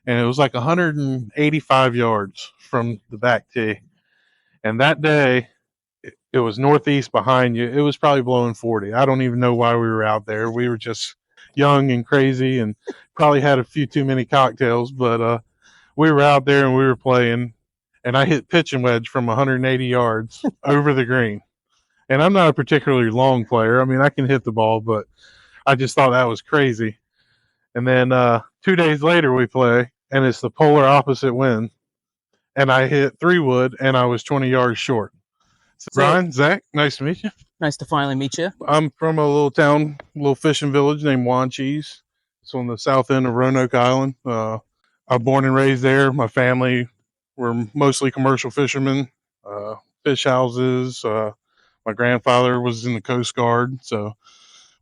and it was like 185 yards from the back tee. And that day, it was northeast behind you. It was probably blowing 40. I don't even know why we were out there. We were just young and crazy and probably had a few too many cocktails, but we were out there and we were playing, and I hit pitching wedge from 180 yards over the green. And I'm not a particularly long player. I mean, I can hit the ball, but I just thought that was crazy. And then 2 days later, we play, and it's the polar opposite wind. And I hit 3-wood, and I was 20 yards short. So, Brian, Zach, nice to meet you. Nice to finally meet you. I'm from a little town, little fishing village named Wanchese. It's on the south end of Roanoke Island. I'm born and raised there. My family were mostly commercial fishermen, fish houses. My grandfather was in the Coast Guard, so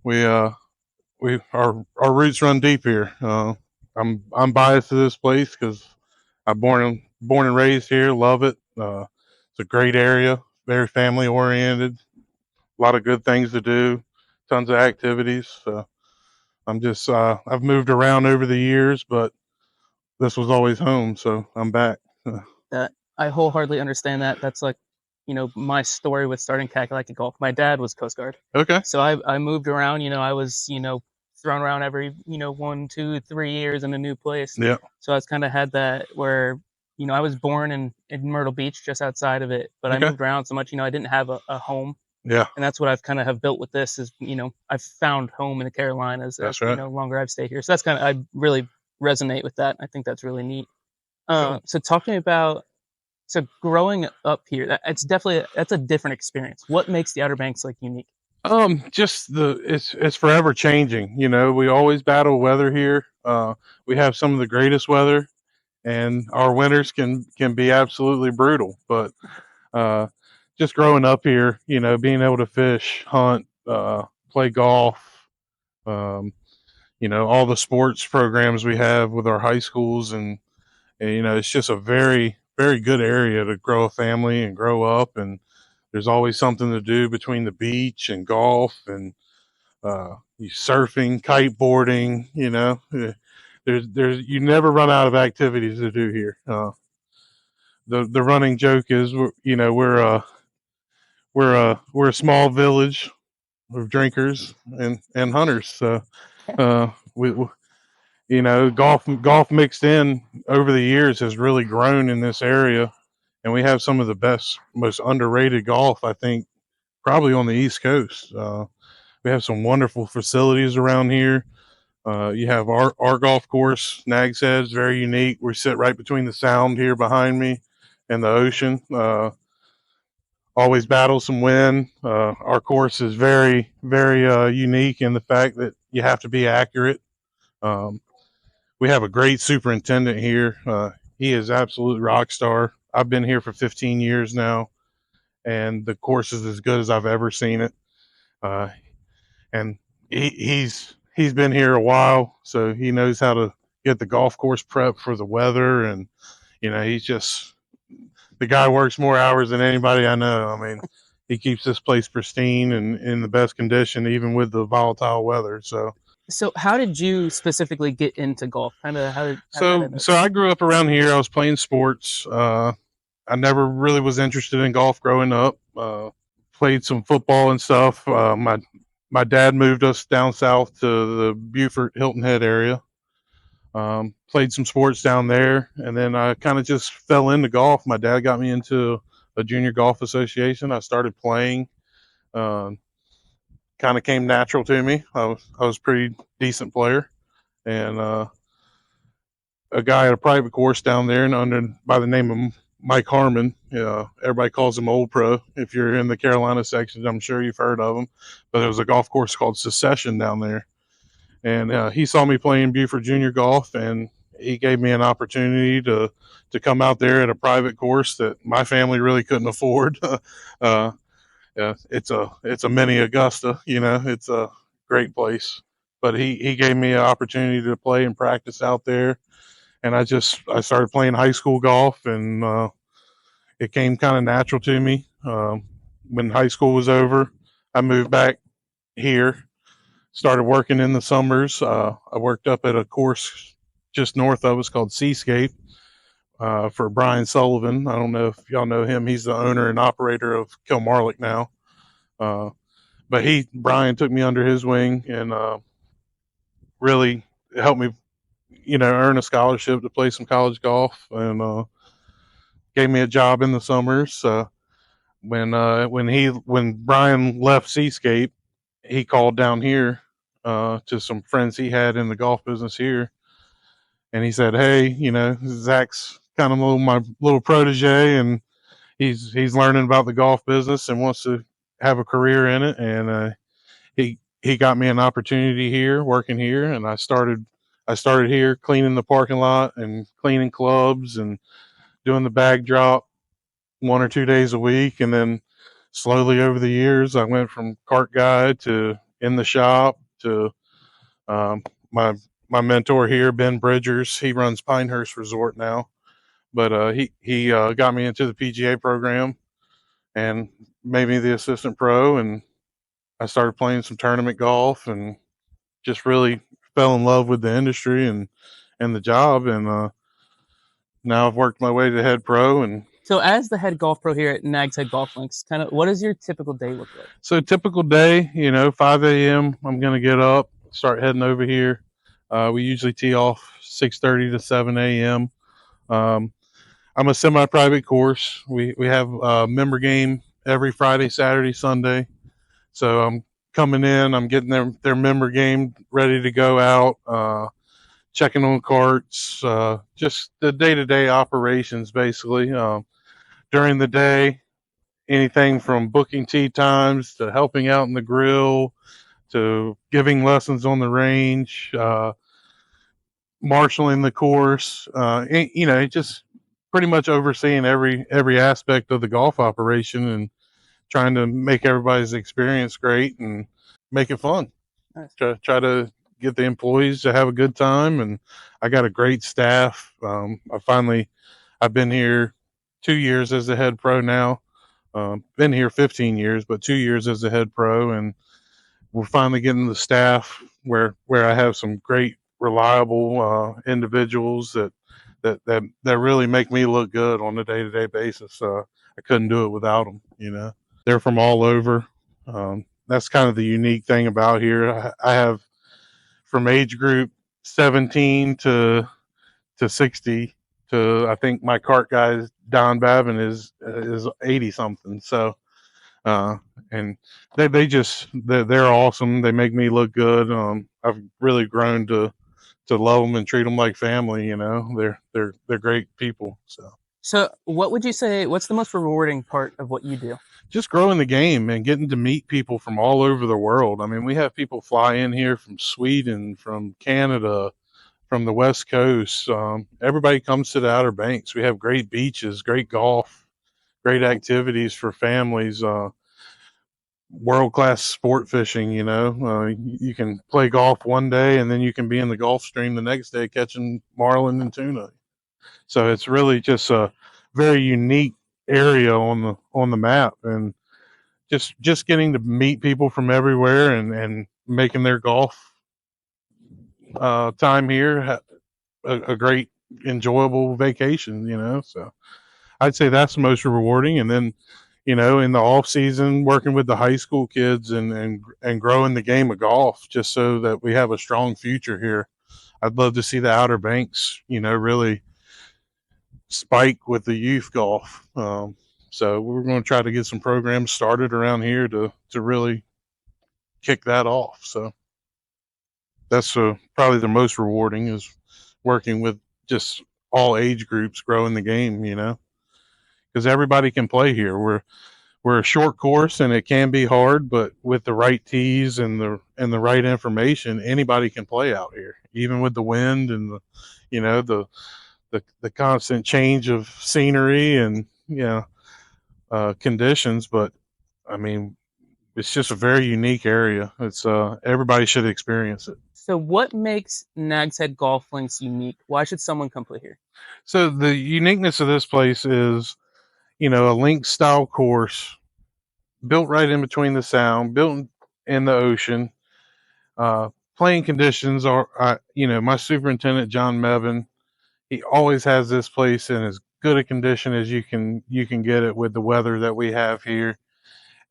our roots run deep here. I'm biased to this place because I'm born and raised here. Love it. It's a great area, very family oriented. A lot of good things to do, tons of activities. So I'm just I've moved around over the years, but this was always home, so I'm back. That I wholeheartedly understand that. That's like, my story with starting Kakalaki Golf. My dad was Coast Guard. Okay. So I moved around, I was, thrown around every, 1, 2, 3 years in a new place. Yeah. So I was kind of had that where, I was born in Myrtle Beach, just outside of it, but Okay. I moved around so much, I didn't have a home. Yeah. And that's what I've kind of have built with this is, I've found home in the Carolinas That's as, right. longer I've stayed here. So that's kind of, I really resonate with that. I think that's really neat. So talking about, so growing up here, that's a different experience. What makes the Outer Banks like unique? Just it's forever changing. We always battle weather here. We have some of the greatest weather, and our winters can be absolutely brutal. But just growing up here, being able to fish, hunt, play golf, all the sports programs we have with our high schools, and it's just a very, very good area to grow a family and grow up. And there's always something to do between the beach and golf and surfing, kiteboarding. There's you never run out of activities to do here. The running joke is, we're a small village of drinkers and hunters. So we golf mixed in over the years has really grown in this area, and we have some of the best, most underrated golf, I think, probably on the East Coast. We have some wonderful facilities around here. You have our golf course, Nags Head, is very unique. We sit right between the Sound here behind me and the ocean. Always battle some wind. Our course is very, very unique in the fact that you have to be accurate. We have a great superintendent here. He is absolute rock star. I've been here for 15 years now, and the course is as good as I've ever seen it. And he's been here a while, so he knows how to get the golf course prep for the weather. And he's just, the guy works more hours than anybody I know. I mean, he keeps this place pristine and in the best condition, even with the volatile weather. So how did you specifically get into golf? So I grew up around here. I was playing sports. I never really was interested in golf growing up. Played some football and stuff. My dad moved us down south to the Beaufort Hilton Head area. Played some sports down there, and then I kind of just fell into golf. My dad got me into a junior golf association. I started playing. Kind of came natural to me. I was a pretty decent player, and a guy at a private course down there, and by the name of Mike Harmon. Everybody calls him Old Pro. If you're in the Carolina section, I'm sure you've heard of him. But there was a golf course called Secession down there, and he saw me playing Beaufort Junior Golf, and he gave me an opportunity to come out there at a private course that my family really couldn't afford. It's a mini Augusta. It's a great place. But he gave me an opportunity to play and practice out there, and I started playing high school golf, and it came kind of natural to me. When high school was over, I moved back here, started working in the summers. I worked up at a course just north of us called Seascape, for Brian Sullivan. I don't know if y'all know him. He's the owner and operator of Kilmarlock now. Uh, but Brian took me under his wing and really helped me, earn a scholarship to play some college golf, and gave me a job in the summers. When Brian left Seascape, he called down here to some friends he had in the golf business here, and he said, "Hey, Zach's kind of my little protege, and he's learning about the golf business and wants to have a career in it." And he got me an opportunity here, working here, and I started here cleaning the parking lot and cleaning clubs and doing the bag drop 1 or 2 days a week, and then slowly over the years, I went from cart guy to in the shop to um, my my mentor here, Ben Bridgers. He runs Pinehurst Resort now, but he got me into the PGA program and made me the assistant pro, and I started playing some tournament golf and just really fell in love with the industry and the job, and now I've worked my way to head pro. And So, as the head golf pro here at Nags Head Golf Links, kind of what does your typical day look like? so typical day, 5 a.m. I'm gonna get up, start heading over here. We usually tee off 6:30 to 7 a.m. Um, I'm a semi-private course. We have a member game every Friday, Saturday, Sunday. So I'm coming in. I'm getting their member game ready to go out. Checking on carts. Just the day-to-day operations, basically. During the day, anything from booking tee times to helping out in the grill to giving lessons on the range, marshaling the course. Just pretty much overseeing every aspect of the golf operation and trying to make everybody's experience great and make it fun. Nice. Try to get the employees to have a good time, and I got a great staff. I've been here 2 years as the head pro now. Been here 15 years, but 2 years as the head pro, and we're finally getting the staff where I have some great, reliable individuals that really make me look good on a day-to-day basis. I couldn't do it without them. They're from all over. That's kind of the unique thing about here. I have from age group 17 to 60 to, I think my cart guy Don Babin is 80 something. So uh, and they're awesome. They make me look good. I've really grown to love them and treat them like family. They're great people. So, what would you say? What's the most rewarding part of what you do? Just growing the game and getting to meet people from all over the world. I mean, we have people fly in here from Sweden, from Canada, from the West Coast. Everybody comes to the Outer Banks. We have great beaches, great golf, great activities for families. World-class sport fishing. You can play golf one day and then you can be in the Gulf Stream the next day catching marlin and tuna. So it's really just a very unique area on the map, and just getting to meet people from everywhere and making their golf time here a great enjoyable vacation. So I'd say that's the most rewarding. And then in the off season, working with the high school kids and growing the game of golf, just so that we have a strong future here. I'd love to see the Outer Banks, really spike with the youth golf. So we're going to try to get some programs started around here to really kick that off. So that's probably the most rewarding, is working with just all age groups, growing the game, because everybody can play here. We're a short course and it can be hard, but with the right tees and the right information, anybody can play out here, even with the wind and the constant change of scenery and conditions. But I mean, it's just a very unique area. It's everybody should experience it. So, what makes Nags Head Golf Links unique? Why should someone come play here? So the uniqueness of this place is, a link style course built right in between the sound, built in the ocean. playing conditions are, my superintendent John Mevin. He always has this place in as good a condition as you can get it with the weather that we have here,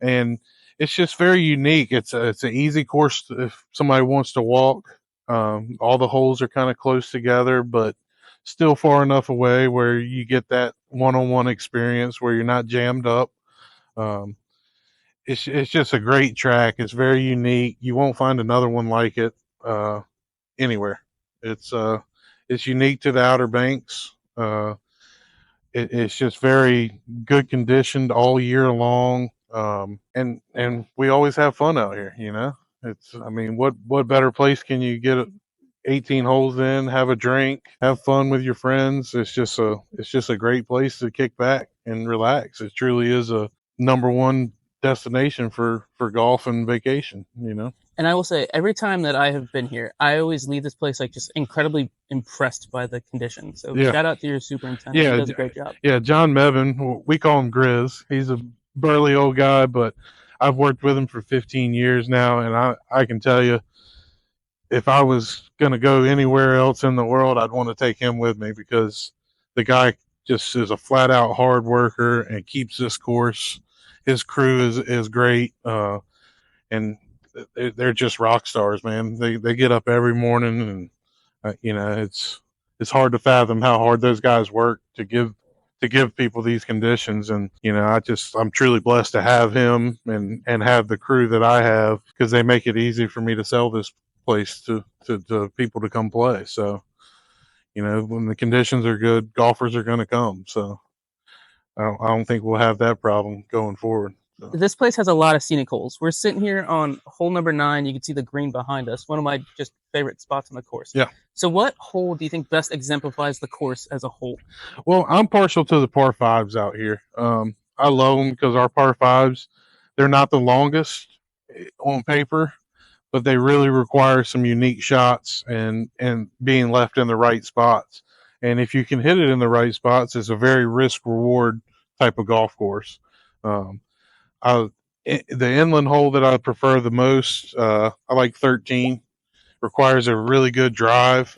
and it's just very unique. It's an easy course if somebody wants to walk. All the holes are kind of close together, but still far enough away where you get that one-on-one experience where you're not jammed up. Um, it's just a great track. It's very unique. You won't find another one like it anywhere. It's uh, it's unique to the Outer Banks. It's just very good conditioned all year long, and we always have fun out here. It's I mean, what better place can you get 18 holes in, have a drink, have fun with your friends? It's just a great place to kick back and relax. It truly is a number one destination for golf and vacation. And I will say, every time that I have been here, I always leave this place like just incredibly impressed by the conditions. So Yeah. shout out to your superintendent. Yeah, He does a great job. Yeah, John Mevin, we call him Grizz. He's a burly old guy, but I've worked with him for 15 years now, and I can tell you, if I was going to go anywhere else in the world, I'd want to take him with me because the guy just is a flat out hard worker and keeps this course. His crew is great, and they're just rock stars, man. They get up every morning, and it's hard to fathom how hard those guys work to give people these conditions. And I'm truly blessed to have him and have the crew that I have, because they make it easy for me to sell this place to people to come play. So when the conditions are good, golfers are going to come. So I don't think we'll have that problem going forward. So. This place has a lot of scenic holes. We're sitting here on hole number 9. You can see the green behind us. One of my just favorite spots on the course. Yeah. So what hole do you think best exemplifies the course as a whole? Well, I'm partial to the par fives out here. I love them because our par fives, they're not the longest on paper, but they really require some unique shots and being left in the right spots. And if you can hit it in the right spots, it's a very risk reward type of golf course. Um, the inland hole that I prefer the most, I like 13. Requires a really good drive,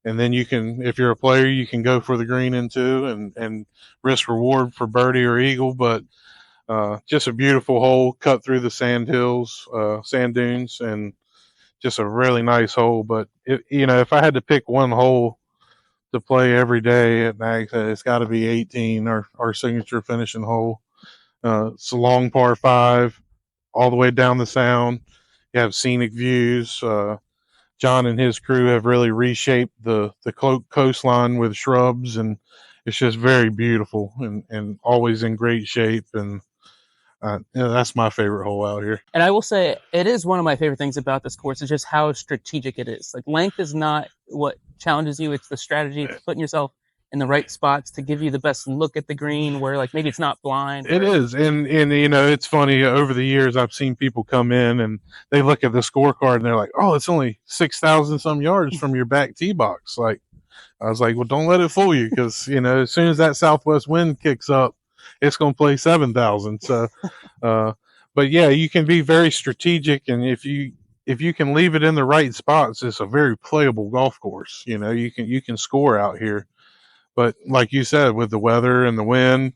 and then if you're a player, you can go for the green in two and risk reward for birdie or eagle. But just a beautiful hole cut through the sand hills, sand dunes, and just a really nice hole. But if I had to pick one hole to play every day at Nags Head, it's got to be 18, our signature finishing hole. It's a long par 5, all the way down the sound. You have scenic views. John and his crew have really reshaped the coastline with shrubs, and it's just very beautiful and always in great shape. And that's my favorite hole out here. And I will say, it is one of my favorite things about this course is just how strategic it is. Like, length is not what challenges you; it's the strategy, it's putting yourself in the right spots to give you the best look at the green, where like maybe it's not blind. It is, and it's funny. Over the years, I've seen people come in and they look at the scorecard and they're like, "Oh, it's only 6,000 some yards from your back tee box." Like, I was like, "Well, don't let it fool you, because as soon as that southwest wind kicks up, it's going to play 7,000." So, but yeah, you can be very strategic, and if you can leave it in the right spots, it's a very playable golf course. You can score out here. But like you said, with the weather and the wind,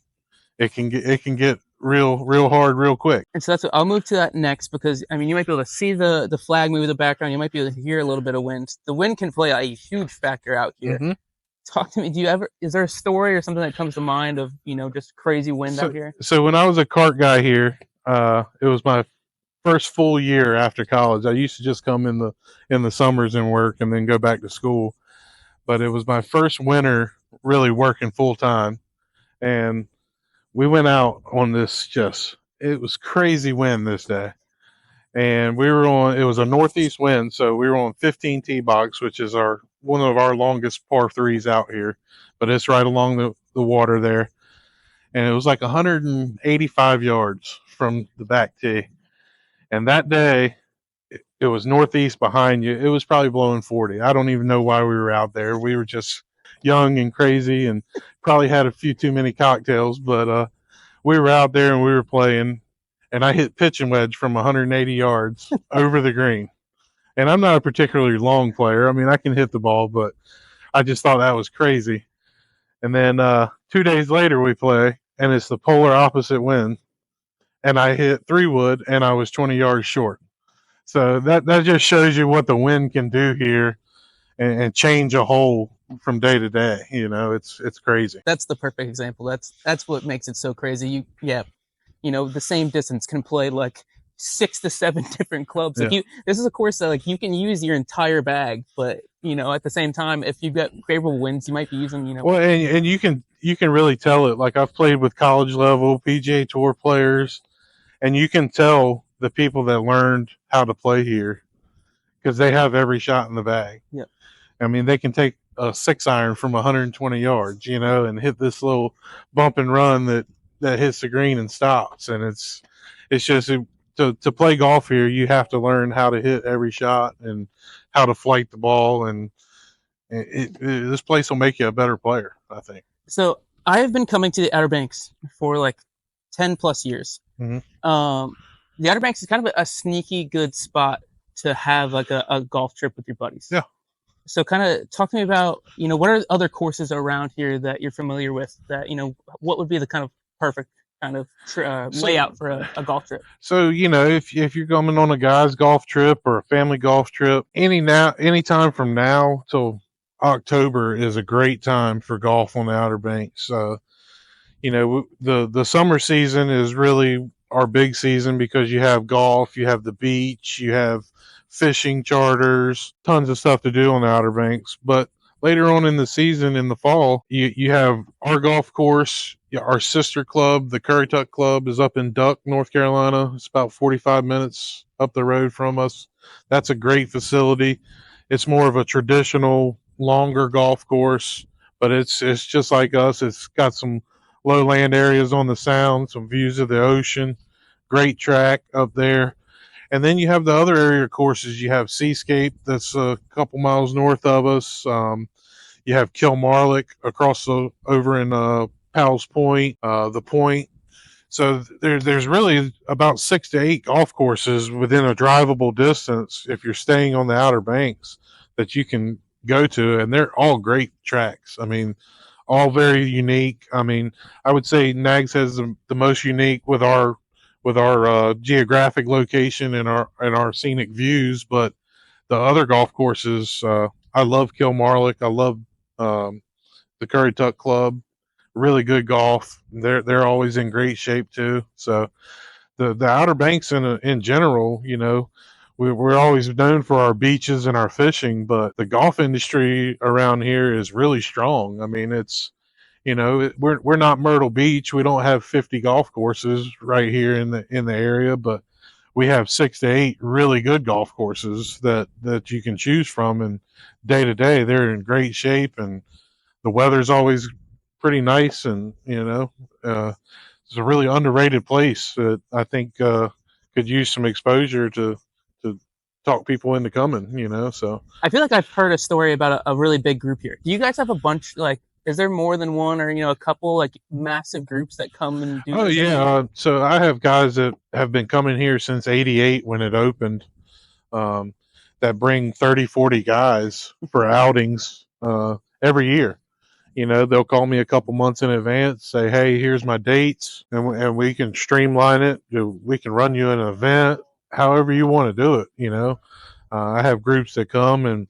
it can get real hard real quick. And so I'll move to that next, because I mean, you might be able to see the flag move in the background. You might be able to hear a little bit of wind. The wind can play a huge factor out here. Mm-hmm. Talk to me. Is there a story or something that comes to mind of just crazy wind out here? So when I was a cart guy here, it was my first full year after college. I used to just come in the summers and work, and then go back to school. But it was my first winter really working full time, and we went out on this, it was crazy wind this day, and it was a northeast wind, so we were on 15 tee box, which is one of our longest par 3s out here, but it's right along the water there, and it was like 185 yards from the back tee, and that day it was northeast behind you. It was probably blowing 40. I don't even know why we were out there. We were just young and crazy and probably had a few too many cocktails, but we were out there and we were playing, and I hit pitching wedge from 180 yards over the green. And I'm not a particularly long player. I mean, I can hit the ball, but I just thought that was crazy. And then 2 days later we play, and it's the polar opposite wind, and I hit 3-wood, and I was 20 yards short. So that just shows you what the wind can do here, and change a hole from day to day. It's crazy. That's the perfect example. That's what makes it so crazy. The same distance can play like 6 to 7 different clubs. Like Yeah. this is a course that like you can use your entire bag, but at the same time, if you've got favorable winds, you might be using. Well, and you can really tell it. Like I've played with college level PGA Tour players, and you can tell the people that learned how to play here because they have every shot in the bag. Yeah. I mean, they can take a 6-iron from 120 yards, and hit this little bump and run that hits the green and stops. And it's just to play golf here, you have to learn how to hit every shot and how to flight the ball. And this place will make you a better player, I think. So I have been coming to the Outer Banks for like 10 plus years. Mhm. The Outer Banks is kind of a sneaky good spot to have like a golf trip with your buddies. Yeah. So kind of talk to me about, what are other courses around here that you're familiar with that, what would be the kind of perfect kind of layout for a golf trip? So, if you're going on a guy's golf trip or a family golf trip, any time from now till October is a great time for golf on the Outer Banks. The summer season is really our big season because you have golf, you have the beach, you have fishing charters, tons of stuff to do on the Outer Banks. But later on in the season, in the fall, you have our golf course, our sister club, the Currituck Club, is up in Duck, North Carolina. It's about 45 minutes up the road from us. That's a great facility. It's more of a traditional, longer golf course, but it's just like us. It's got some lowland areas on the sound, some views of the ocean, great track up there. And then you have the other area courses. You have Seascape, that's a couple miles north of us. You have Kilmarlock over in Powell's Point, the Point. So there's really about 6 to 8 golf courses within a drivable distance if you're staying on the Outer Banks that you can go to, and they're all great tracks. I mean, all very unique. I mean, I would say Nags has the most unique with our geographic location and our scenic views. But the other golf courses, I love Kilmarlock. I love the Currituck Club. Really good golf. They're always in great shape too. So the Outer Banks in general, we're always known for our beaches and our fishing, but the golf industry around here is really strong. I mean, it's we're not Myrtle Beach. We don't have 50 golf courses right here in the area, but we have 6 to 8 really good golf courses that you can choose from, and day to day they're in great shape, and the weather's always pretty nice, and it's a really underrated place that I think could use some exposure to talk people into coming. So I feel like I've heard a story about a really big group here. Do you guys have a bunch, like, is there more than one or, a couple like massive groups that come and do? Oh, yeah. So I have guys that have been coming here since '88 when it opened, that bring 30, 40 guys for outings every year. They'll call me a couple months in advance, say, hey, here's my dates, and we can streamline it. We can run you an event, however you want to do it. I have groups that come and,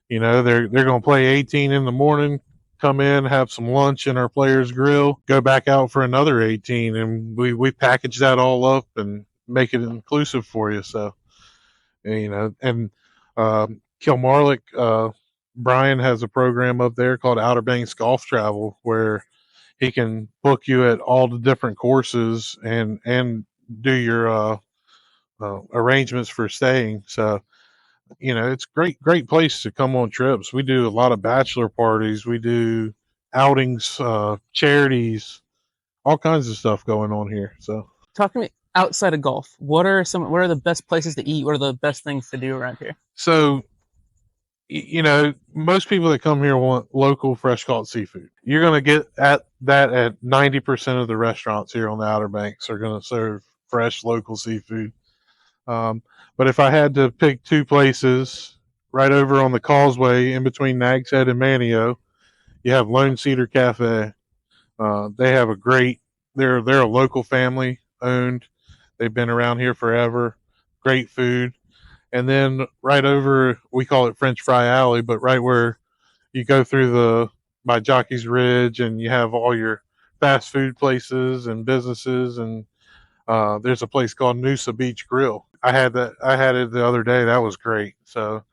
they're going to play 18 in the morning, come in, have some lunch in our players grill, go back out for another 18. And we package that all up and make it inclusive for you. So, and Kilmarlock, Brian has a program up there called Outer Banks Golf Travel where he can book you at all the different courses and do your arrangements for staying. So, it's great place to come on trips. We do a lot of bachelor parties. We do outings, charities, all kinds of stuff going on here. So talk to me outside of golf. What are the best places to eat? What are the best things to do around here? So, most people that come here want local fresh caught seafood. You're going to get at 90% of the restaurants here on the Outer Banks are going to serve fresh local seafood. But if I had to pick two places, right over on the causeway in between Nags Head and Manio, you have Lone Cedar Cafe. They have a great. They're a local family owned. They've been around here forever. Great food. And then right over, we call it French Fry Alley, but right where you go through the by Jockey's Ridge, and you have all your fast food places and businesses, and there's a place called Noosa Beach Grill. I had that. I had it the other day. That was great. So,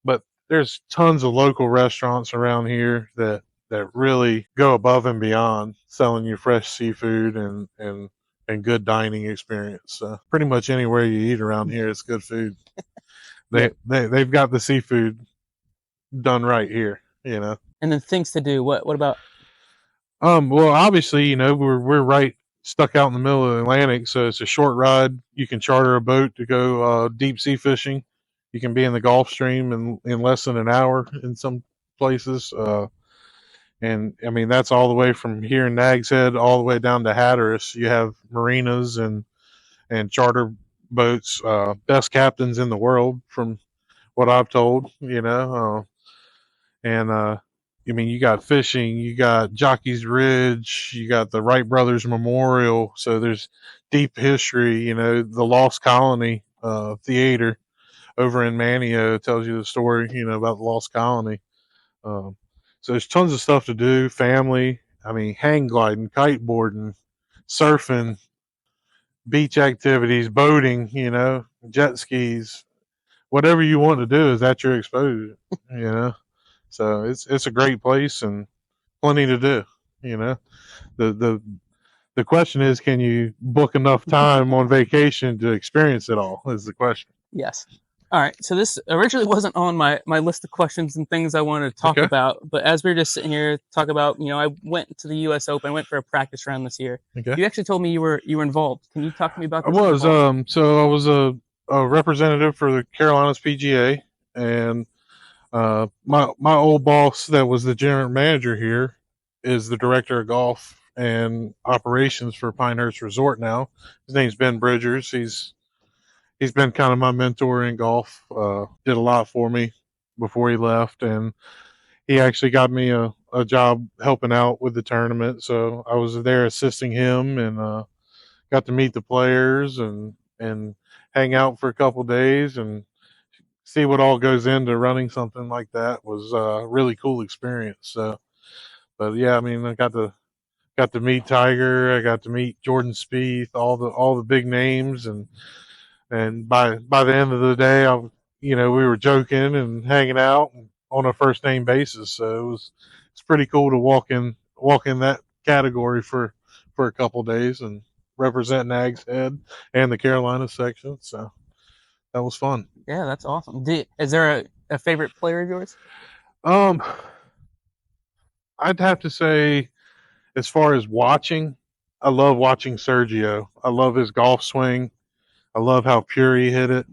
but there's tons of local restaurants around here that really go above and beyond selling you fresh seafood and good dining experience. So pretty much anywhere you eat around here, it's good food. They've got the seafood done right here, you know. And then things to do. What about? Well, obviously, you know, we're right stuck out in the middle of the Atlantic, so it's a short ride. You can charter a boat to go deep sea fishing. You can be in the Gulf Stream in less than an hour in some places. And I mean, that's all the way from here in Nags Head all the way down to Hatteras. You have marinas and charter boats, best captains in the world, from what I've told, you know. And I mean, you got fishing, you got Jockey's Ridge, you got the Wright Brothers Memorial. So there's deep history. You know, the Lost Colony Theater over in Manio tells you the story, you know, about the Lost Colony. Um, so there's tons of stuff to do. Family, I mean, hang gliding, kiteboarding, surfing, beach activities, boating, you know, jet skis, whatever you want to do is at your exposure, you know. So it's a great place and plenty to do, you know. The question is, can you book enough time on vacation to experience it all? Is the question. Yes. All right. So this originally wasn't on my list of questions and things I wanted to talk Okay. about, but as we are just sitting here talk about, I went to the U.S. Open. I went for a practice round this year. Okay. You actually told me you were involved. Can you talk to me about I this? was so I was a representative for the Carolinas PGA, and my old boss that was the general manager here is the director of golf and operations for Pinehurst Resort now. His name's Ben Bridgers. He's been kind of my mentor in golf. Did a lot for me before he left, and he actually got me a job helping out with the tournament. So I was there assisting him, and got to meet the players and hang out for a couple days and see what all goes into running something like that. Was a really cool experience. So, but yeah, I mean, I got to meet Tiger. I got to meet Jordan Spieth, all the big names, and by the end of the day, we were joking and hanging out on a first name basis. So it's pretty cool to walk in that category for a couple days and represent Nags Head and the Carolina section. So that was fun. Yeah, that's awesome. Is there a favorite player of yours? Um, I'd have to say, as far as watching, I love watching Sergio. I love his golf swing. I love how pure he hit it.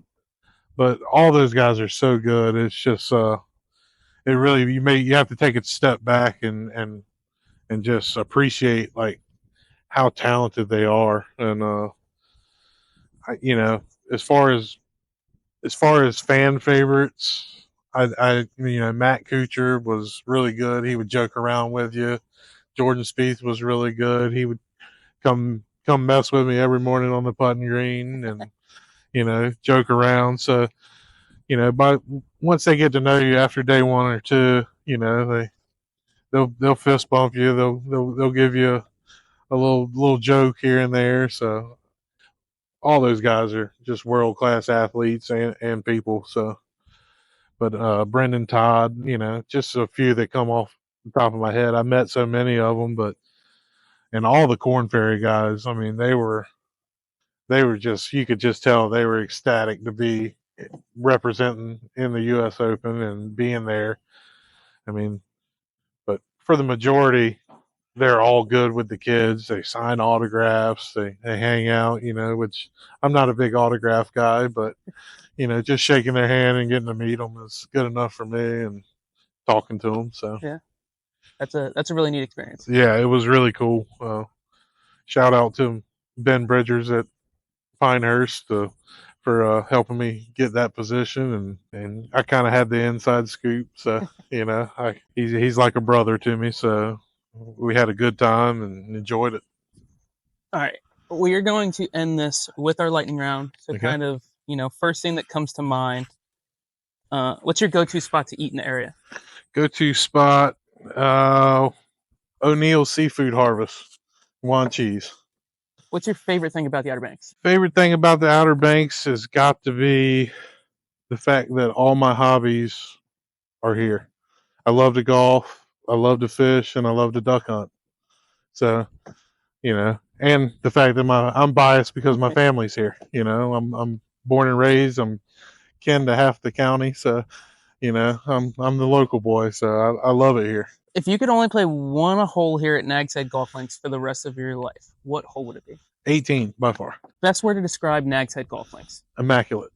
But all those guys are so good. It's just it really you have to take a step back and just appreciate like how talented they are. And as far as fan favorites, Matt Kuchar was really good. He would joke around with you. Jordan Spieth was really good. He would come mess with me every morning on the putting green and joke around. So but once they get to know you after day one or two, they'll fist bump you. They'll give you a little joke here and there. So all those guys are just world class athletes and people. So, but Brendan Todd, just a few that come off the top of my head. I met so many of them, and all the Corn Ferry guys. I mean, they were just, you could just tell they were ecstatic to be representing in the U.S. Open and being there. I mean, but for the majority, they're all good with the kids. They sign autographs. They hang out, which I'm not a big autograph guy, but, just shaking their hand and getting to meet them is good enough for me and talking to them. So, Yeah, that's a really neat experience. yeah, it was really cool. Shout out to Ben Bridgers at Pinehurst, the for helping me get that position, and I kind of had the inside scoop. So he's like a brother to me. So we had a good time and enjoyed it. All right. We are going to end this with our lightning round. So Okay. kind of, first thing that comes to mind. What's your go-to spot to eat in the area? Go-to spot, O'Neill's Seafood Harvest, Wanchese. What's your favorite thing about the Outer Banks? Favorite thing about the Outer Banks has got to be the fact that all my hobbies are here. I love to golf, I love to fish, and I love to duck hunt. So, and the fact that I'm biased because my family's here. I'm born and raised. I'm kin to half the county, so I'm the local boy. So I love it here. If you could only play one hole here at Nags Head Golf Links for the rest of your life, what hole would it be? 18 by far. Best word to describe Nags Head Golf Links. Immaculate.